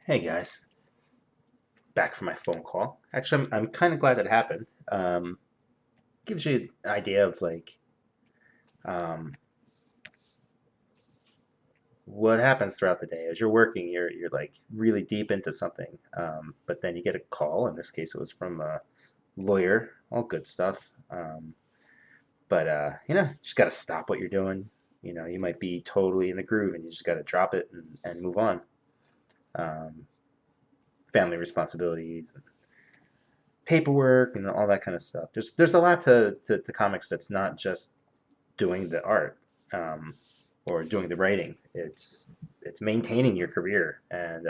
Hey guys, back from my phone call. Actually, I'm kind of glad that happened. Gives you an idea of um, what happens throughout the day as you're working. You're like really deep into something, but then you get a call. In this case, it was from a lawyer. All good stuff. But just got to stop what you're doing. You might be totally in the groove, and you just got to drop it and move on. Um, Family responsibilities, paperwork and all that kind of stuff. There's a lot to comics that's not just doing the art or doing the writing. It's maintaining your career, and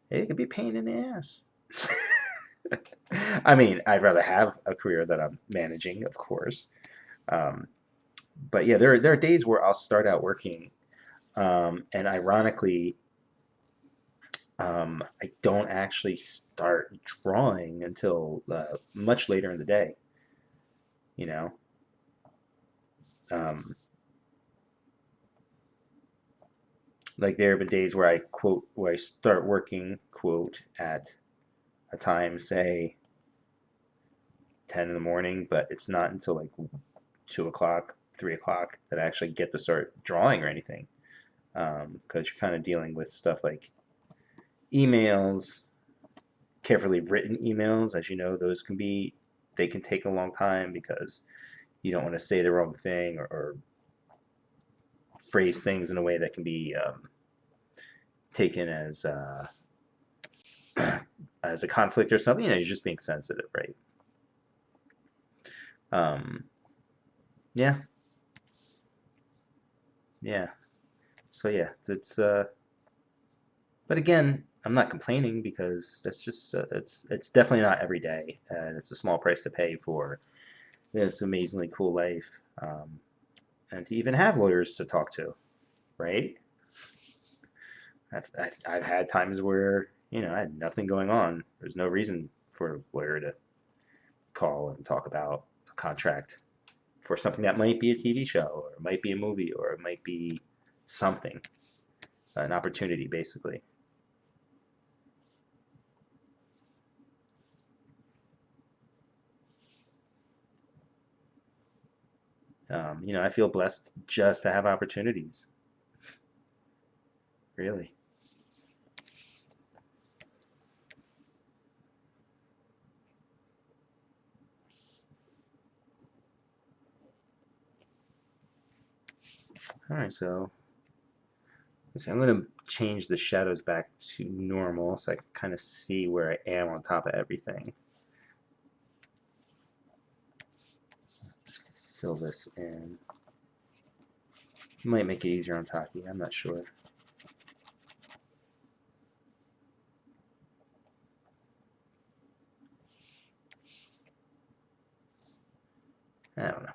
it could be a pain in the ass. I mean, I'd rather have a career that I'm managing, of course. Um, but yeah, there are days where I'll start out working, and ironically, I don't actually start drawing until much later in the day. You know, um, like there have been days where I start working quote at a time, say 10 in the morning, but it's not until like 2 o'clock, 3 o'clock that I actually get to start drawing or anything. Because you're kind of dealing with stuff like emails, carefully written emails. As you know, they can take a long time because you don't want to say the wrong thing or phrase things in a way that can be taken as a conflict or something. You're just being sensitive, right? Um, yeah, yeah. So yeah, but again, I'm not complaining because that's just it's definitely not every day, and it's a small price to pay for this amazingly cool life, and to even have lawyers to talk to, right? I've had times where I had nothing going on. There's no reason for a lawyer to call and talk about a contract for something that might be a TV show or it might be a movie or it might be something, an opportunity, basically. I feel blessed just to have opportunities, really. All right, so let's see. I'm going to change the shadows back to normal so I can kind of see where I am on top of everything. Just fill this in. Might make it easier on Taki, I'm not sure. I don't know.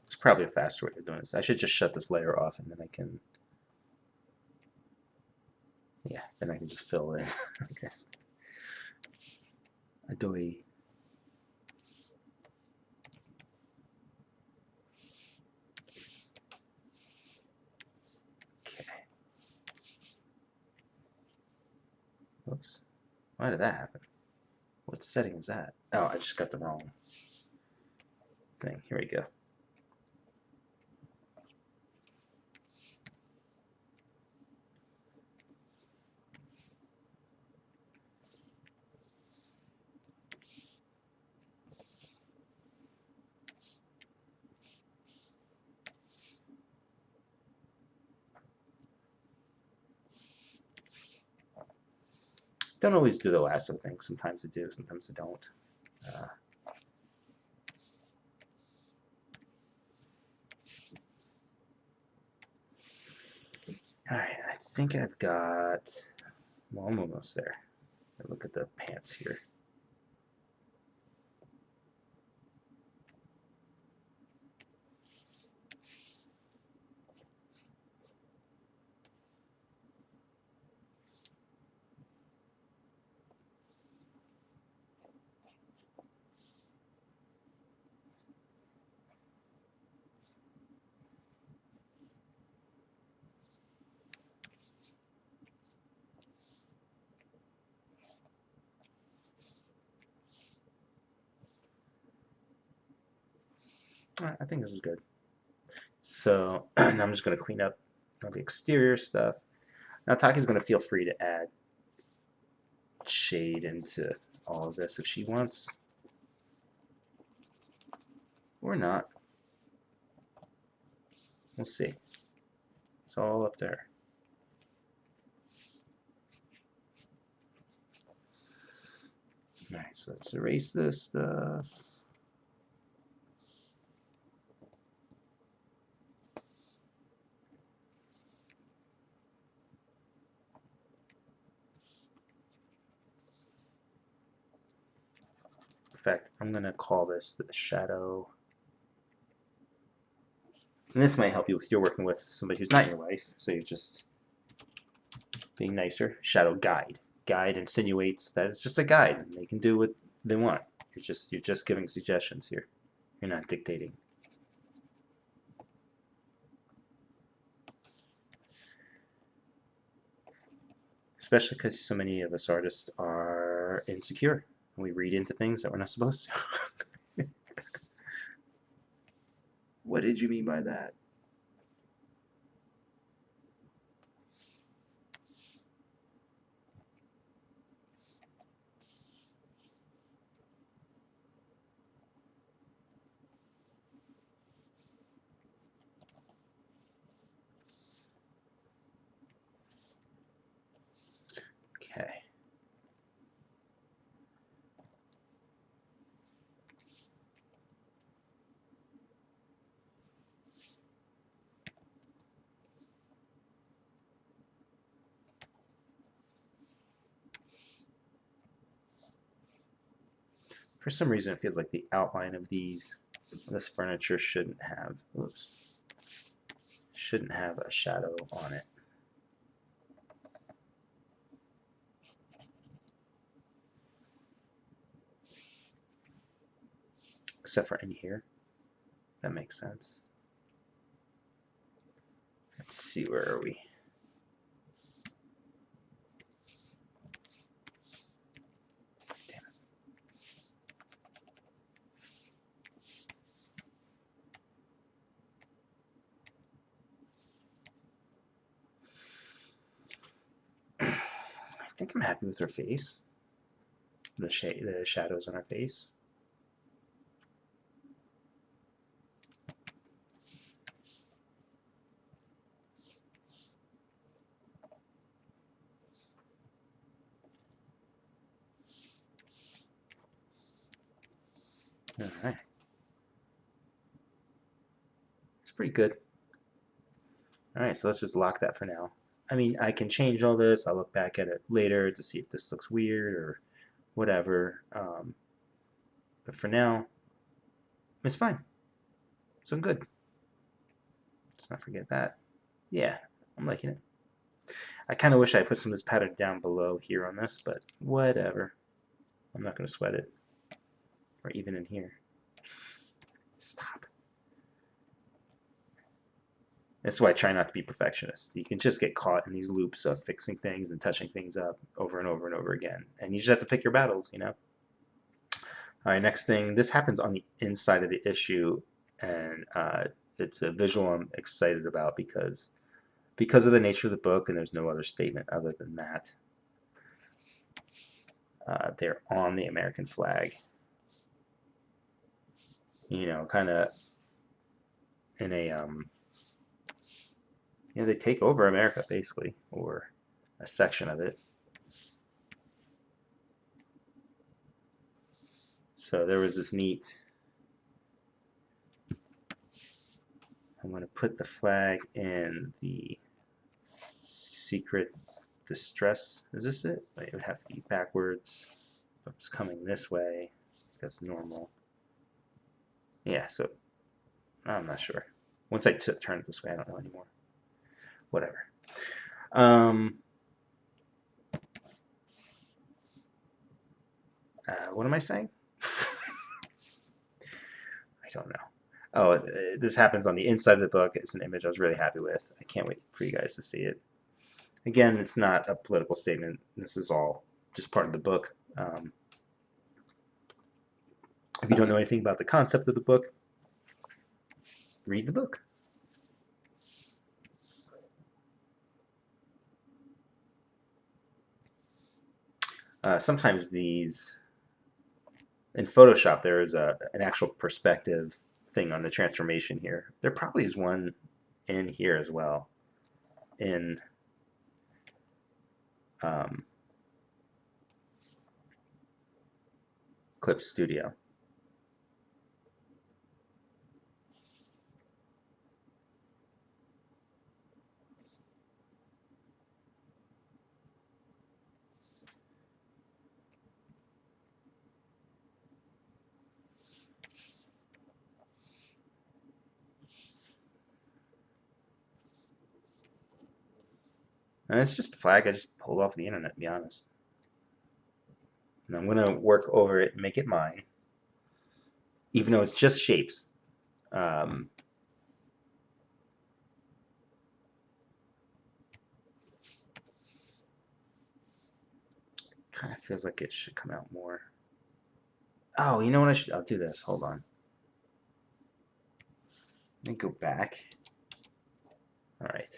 It's probably a faster way of doing this. I should just shut this layer off and then I can, yeah, then I can just fill in, I guess. Adobe. Okay. Whoops. Why did that happen? What setting is that? Oh, I just got the wrong thing. Here we go. Don't always do the lasso thing. Sometimes I do, sometimes I don't. Uh, All right, I think I've got, well, I'm almost there. Look at the pants here. All right, I think this is good. So I'm just going to clean up all the exterior stuff. Now Taki's going to feel free to add shade into all of this if she wants, or not. We'll see. It's all up to her. Alright, so let's erase this stuff. In fact, I'm going to call this the shadow. And this might help you if you're working with somebody who's not your wife, so you're just being nicer. Shadow guide. Guide insinuates that it's just a guide, and they can do what they want. You're just giving suggestions here. You're not dictating. Especially because so many of us artists are insecure. We read into things that we're not supposed to. What did you mean by that? Okay. For some reason, it feels like the outline of this furniture shouldn't have a shadow on it. Except for in here. That makes sense. Let's see, where are we? Damn it. I think I'm happy with her face. The shadows on her face. All right. It's pretty good. All right, so let's just lock that for now. I mean, I can change all this. I'll look back at it later to see if this looks weird or whatever. But for now, it's fine. So good. Let's not forget that. Yeah, I'm liking it. I kind of wish I put some of this pattern down below here on this, but whatever. I'm not going to sweat it. Or even in here. Stop. That's why I try not to be perfectionist. You can just get caught in these loops of fixing things and touching things up over and over and over again. And you just have to pick your battles, you know? All right, next thing. This happens on the inside of the issue, and it's a visual I'm excited about because of the nature of the book, and there's no other statement other than that. They're on the American flag. You know, kind of in a you know, they take over America basically, or a section of it. So there was this neat. I'm going to put the flag in the secret distress. Is this it? It would have to be backwards. If it's coming this way, that's normal. Yeah, so I'm not sure. Once I turn it this way, I don't know anymore. Whatever. What am I saying? I don't know. Oh, this happens on the inside of the book. It's an image I was really happy with. I can't wait for you guys to see it. Again, it's not a political statement. This is all just part of the book. If you don't know anything about the concept of the book, read the book. Sometimes these, in Photoshop, there is an actual perspective thing on the transformation here. There probably is one in here as well, in Clip Studio. And it's just a flag I just pulled off the internet, to be honest. And I'm going to work over it and make it mine, even though it's just shapes. Kind of feels like it should come out more. Oh, you know what? I'll do this. Hold on. Let me go back. All right.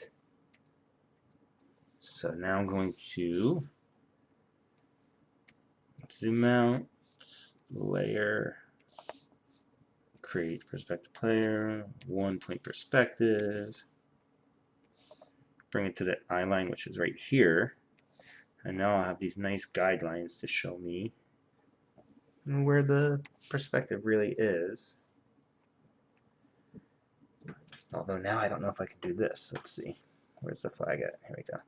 So now I'm going to zoom out, layer, create perspective player, 1-point perspective, bring it to the eye line, which is right here. And now I'll have these nice guidelines to show me where the perspective really is. Although now I don't know if I can do this. Let's see. Where's the flag at? Here we go.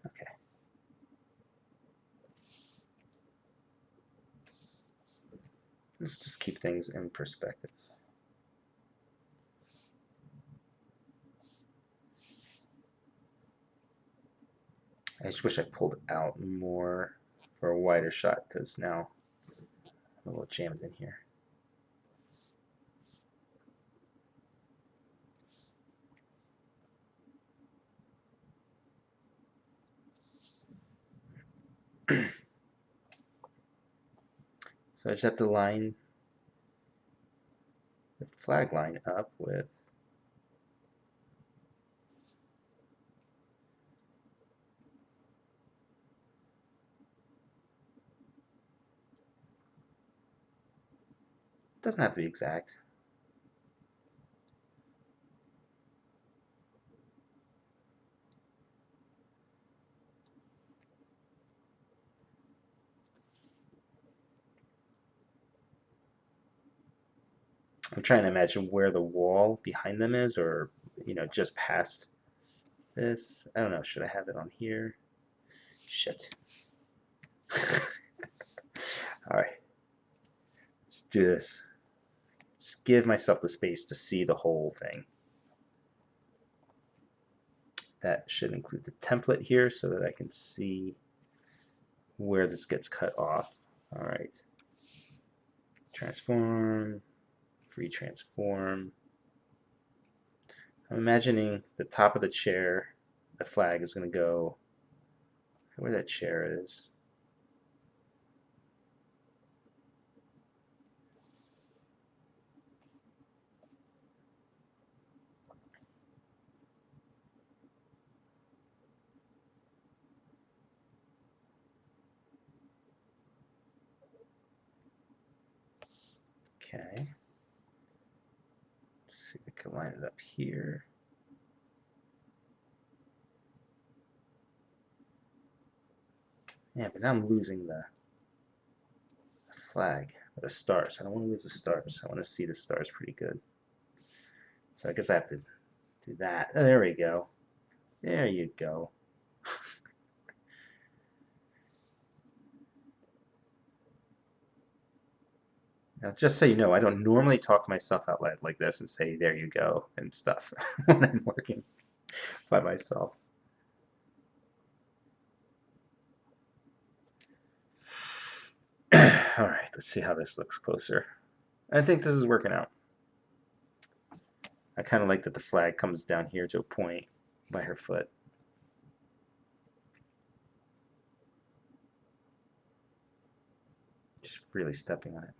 Okay. Let's just keep things in perspective. I just wish I pulled out more for a wider shot, because now I'm a little jammed in here. So I just have to line the flag line up with it doesn't have to be exact. I'm trying to imagine where the wall behind them is, or just past this. I don't know. Should I have it on here? Shit. All right. Let's do this. Just give myself the space to see the whole thing. That should include the template here so that I can see where this gets cut off. All right. Transform, free transform. I'm imagining the top of the chair, the flag is going to go where that chair is. Okay. Let's see if we can line it up here. Yeah, but now I'm losing the flag with the stars. I don't want to lose the stars. I want to see the stars pretty good. So I guess I have to do that. Oh, there we go. There you go. Now, just so you know, I don't normally talk to myself out loud like this and say, there you go, and stuff when I'm working by myself. All right, let's see how this looks closer. I think this is working out. I kind of like that the flag comes down here to a point by her foot. Just really stepping on it.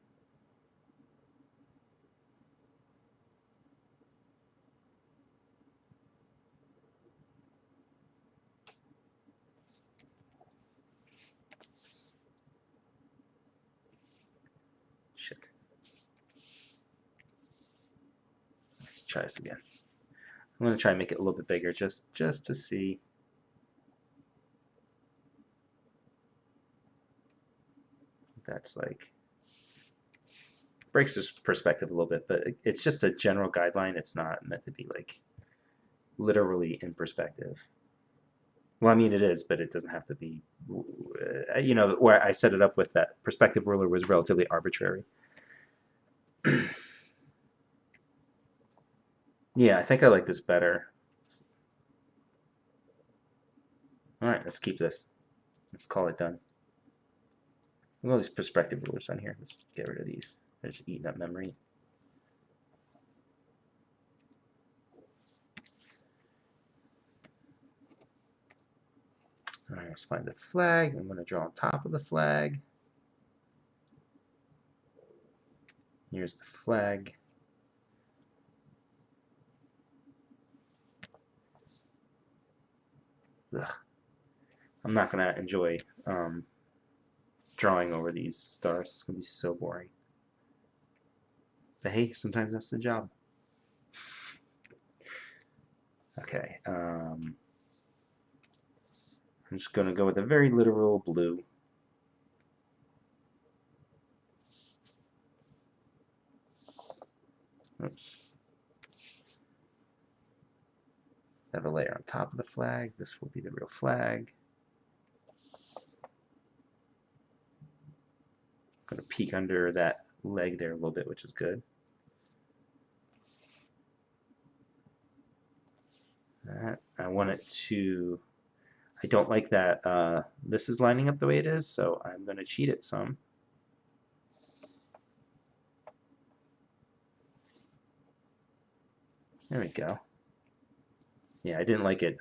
Shit. Let's try this again. I'm going to try and make it a little bit bigger just to see. That's like breaks this perspective a little bit, but it's just a general guideline. It's not meant to be like literally in perspective. Well, I mean it is, but it doesn't have to be. You know, where I set it up with that perspective ruler was relatively arbitrary. Yeah, I think I like this better. All right, let's keep this. Let's call it done. Look at all these perspective rulers on here. Let's get rid of these. They're just eating up memory. All right, let's find the flag. I'm going to draw on top of the flag. Here's the flag. Ugh. I'm not going to enjoy drawing over these stars. It's going to be so boring. But hey, sometimes that's the job. Okay. I'm just going to go with a very literal blue. Oops. I have a layer on top of the flag. This will be the real flag. I'm going to peek under that leg there a little bit, which is good. I want it to, I don't like that this is lining up the way it is, so I'm going to cheat it some. There we go. Yeah, I didn't like it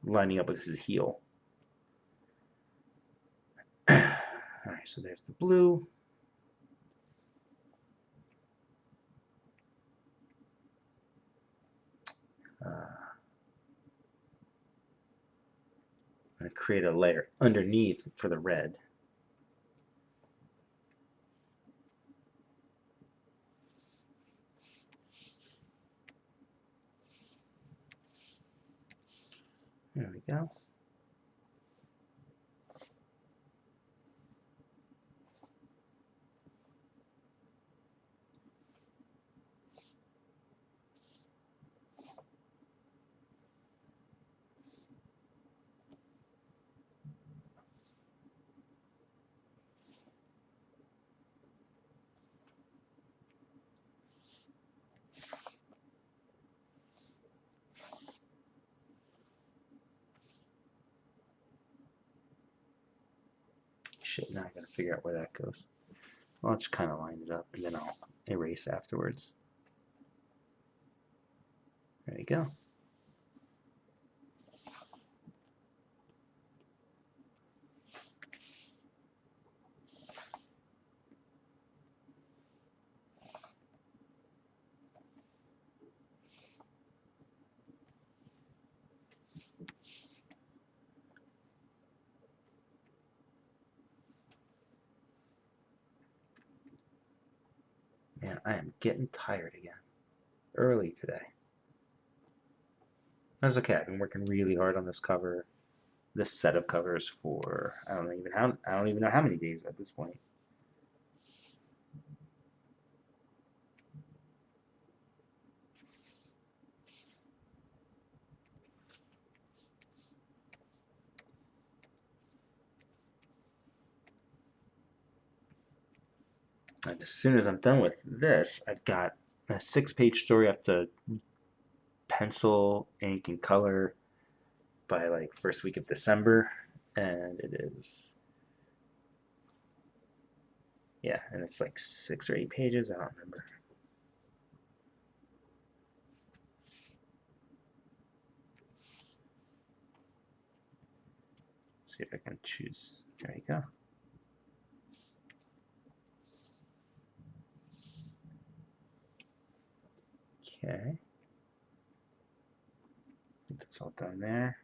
lining up with his heel. All right, so there's the blue. I'm going to create a layer underneath for the red. There we go. Shit, now I gotta figure out where that goes. Well, I'll just kind of line it up and then I'll erase afterwards. There you go. Man, I am getting tired again. Early today. That's okay. I've been working really hard on this cover, this set of covers for I don't even know how many days at this point. And as soon as I'm done with this, I've got a 6-page story I have to pencil, ink, and color by like first week of December, and it is, yeah, and it's like 6 or 8 pages. I don't remember. Let's see if I can choose. There you go. Okay. I think that's all done there.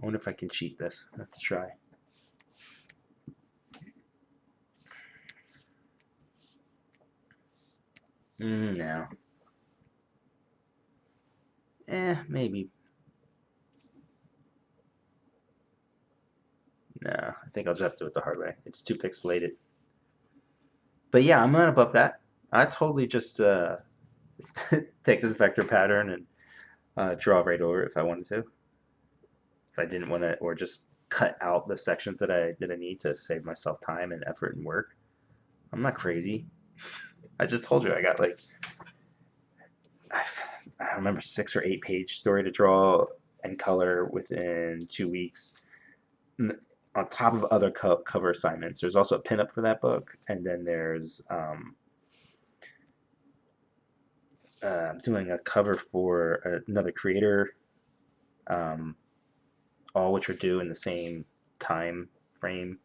I wonder if I can cheat this. Let's try. No. Maybe. No, I think I'll just have to do it the hard way. It's too pixelated. But yeah, I'm not above that. I totally just take this vector pattern and draw right over it if I wanted to. If I didn't want to, or just cut out the sections that I need to save myself time and effort and work. I'm not crazy. I just told you I got like, I don't remember, 6 or 8 page story to draw and color within 2 weeks. On top of other cover assignments, there's also a pinup for that book, and then there's I'm doing a cover for another creator, all which are due in the same time frame.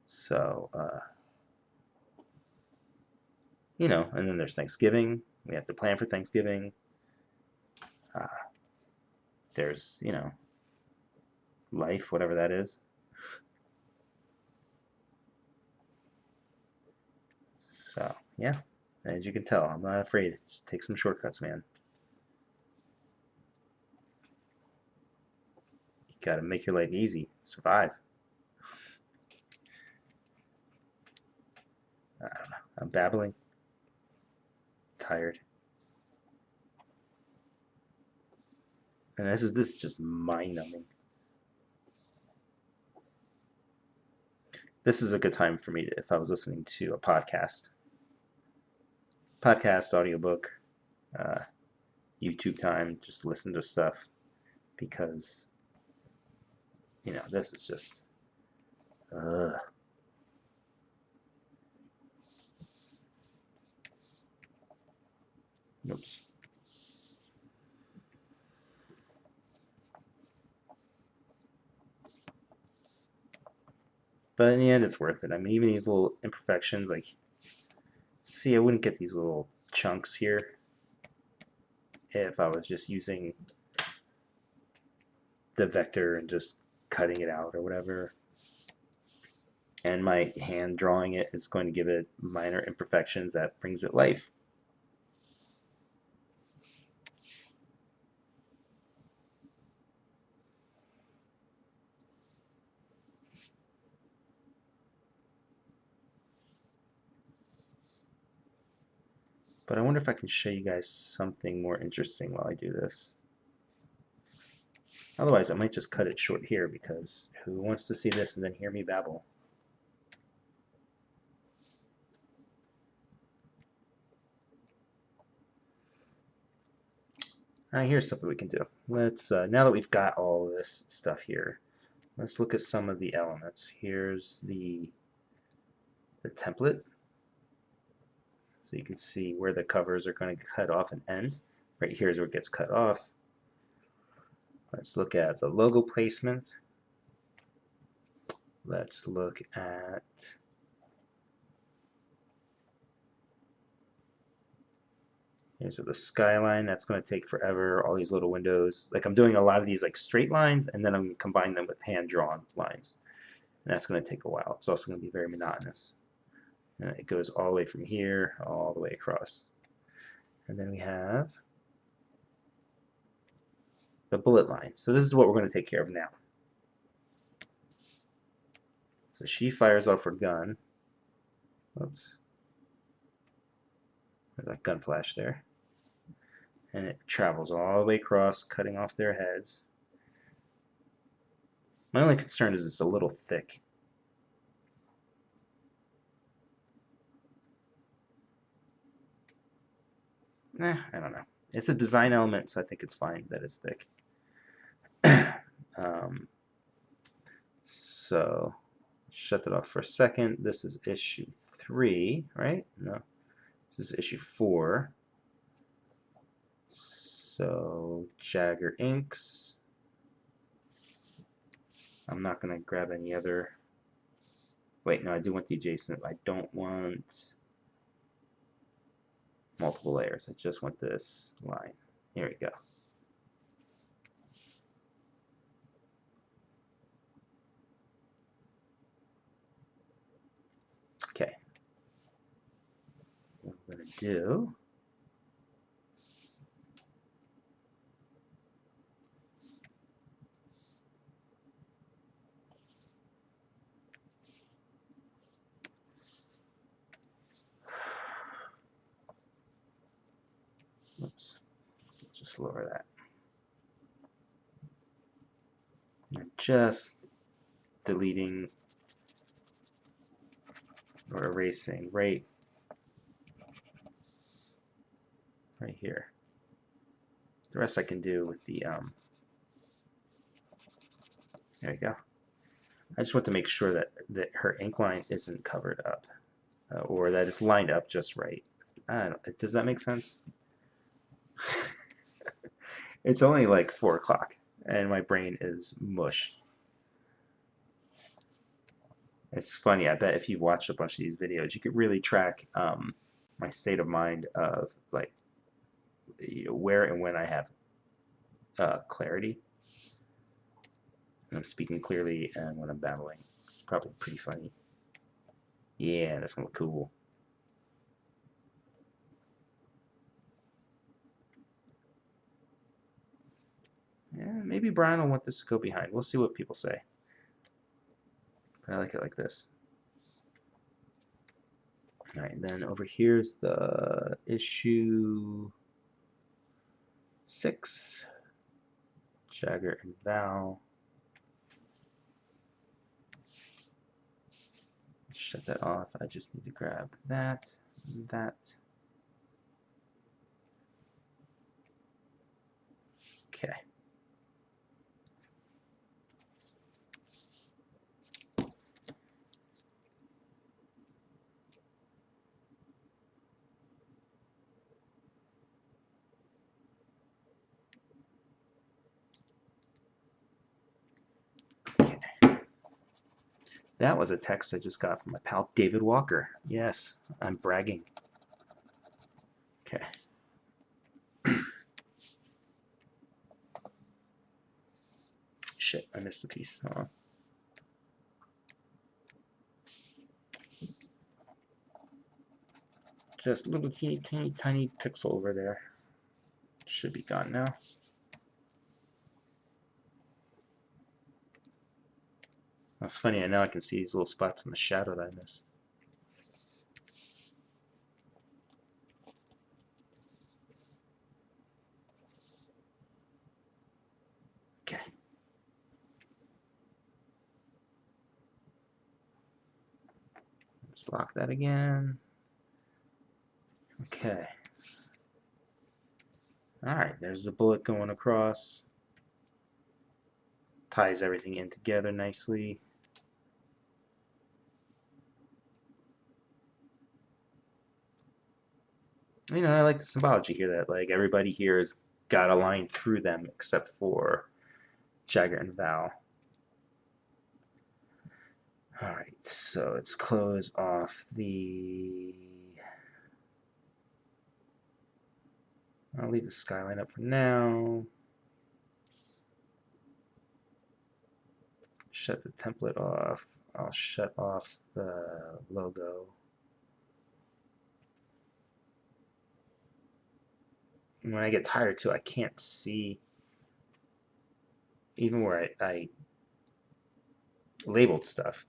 So, and then there's Thanksgiving. We have to plan for Thanksgiving. Uh, there's, life, whatever that is. So, yeah, as you can tell, I'm not afraid. Just take some shortcuts, man. You gotta make your life easy. Survive. I don't know. I'm babbling. Tired. And this is just mind numbing. This is a good time for me if I was listening to a podcast, audiobook, uh, YouTube time, just listen to stuff because, this is just, oops. But in the end, it's worth it. I mean, even these little imperfections, like, see, I wouldn't get these little chunks here if I was just using the vector and just cutting it out or whatever. And my hand drawing it is going to give it minor imperfections that brings it life. But I wonder if I can show you guys something more interesting while I do this. Otherwise, I might just cut it short here because who wants to see this and then hear me babble? All right, here's something we can do. Let's, now that we've got all this stuff here, let's look at some of the elements. Here's the template. So you can see where the covers are going to cut off and end. Right here is where it gets cut off. Let's look at the logo placement. Let's look at here's the skyline. That's going to take forever. All these little windows. Like I'm doing a lot of these like straight lines, and then I'm combining them with hand-drawn lines. And that's going to take a while. It's also going to be very monotonous. And it goes all the way from here all the way across. And then we have the bullet line. So this is what we're going to take care of now. So she fires off her gun. Oops. There's that gun flash there. And it travels all the way across, cutting off their heads. My only concern is it's a little thick. I don't know. It's a design element, so I think it's fine that it's thick. So shut that off for a second. This is issue 3, right? No, this is issue 4. So Jagger inks. I'm not going to grab any other. Wait, no, I do want the adjacent. I don't want multiple layers. I just want this line. Here we go. Okay. What I'm going to do. Oops. Let's just lower that. I'm just deleting or erasing right here. The rest I can do with the there we go. I just want to make sure that her ink line isn't covered up, or that it's lined up just right. Does that make sense? It's only like 4 o'clock, and my brain is mush. It's funny. I bet if you've watched a bunch of these videos, you could really track my state of mind of like where and when I have clarity. And I'm speaking clearly, and when I'm babbling. It's probably pretty funny. Yeah, that's gonna look cool. Yeah, maybe Brian will want this to go behind. We'll see what people say. I like it like this. All right, then over here's the issue 6, Jagger and Val. Shut that off. I just need to grab that and that. Okay. That was a text I just got from my pal David Walker. Yes, I'm bragging. Okay. Shit, I missed a piece. Hold on. Just a little tiny pixel over there. Should be gone now. That's funny. I know I can see these little spots in the shadow that I missed. Okay. Let's lock that again. Okay. All right, there's the bullet going across. Ties everything in together nicely. You know, I like the symbology here that like everybody here has got a line through them except for Jagger and Val. All right, so let's close off the. I'll leave the skyline up for now. Shut the template off. I'll shut off the logo. And when I get tired too, I can't see even where I labeled stuff.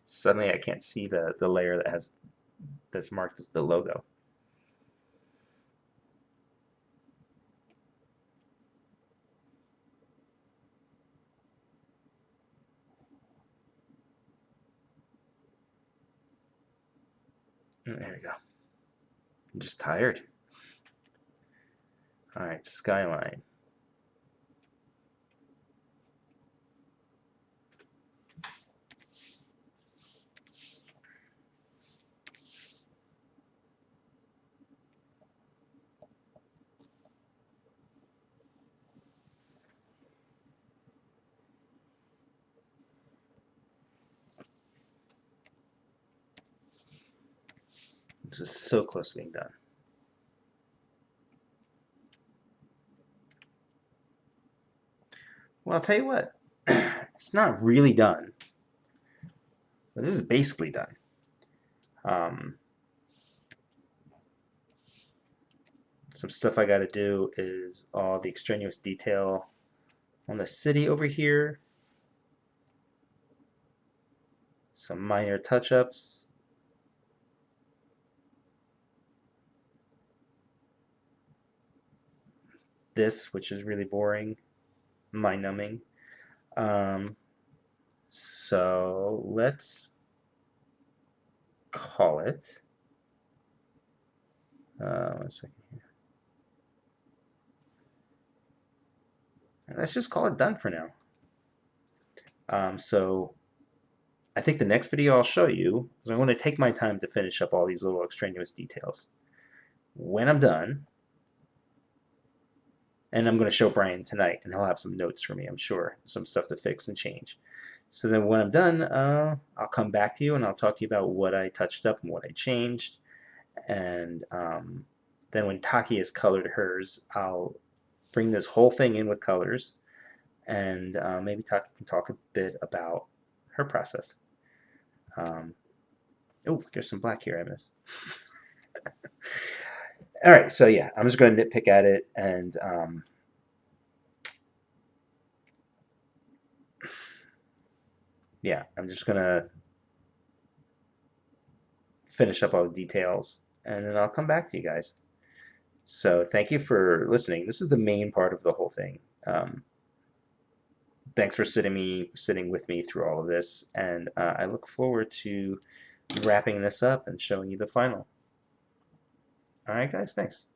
Suddenly I can't see the layer that's marked as the logo. There you go. I'm just tired. All right, skyline. This is so close to being done. Well, I'll tell you what, it's not really done, but this is basically done. Some stuff I got to do is all the extraneous detail on the city over here. Some minor touch-ups. This, which is really boring, mind-numbing. So let's call it. 1 second here. Let's just call it done for now. So I think the next video I'll show you is I'm going to take my time to finish up all these little extraneous details. When I'm done, and I'm going to show Brian tonight, and he'll have some notes for me, I'm sure, some stuff to fix and change. So then when I'm done, I'll come back to you and I'll talk to you about what I touched up and what I changed. And then when Taki has colored hers, I'll bring this whole thing in with colors, and maybe Taki can talk a bit about her process. Oh, there's some black here I missed. All right, so yeah, I'm just going to nitpick at it, and yeah, I'm just going to finish up all the details, and then I'll come back to you guys. So thank you for listening. This is the main part of the whole thing. Thanks for sitting with me through all of this, and I look forward to wrapping this up and showing you the final. All right, guys, thanks.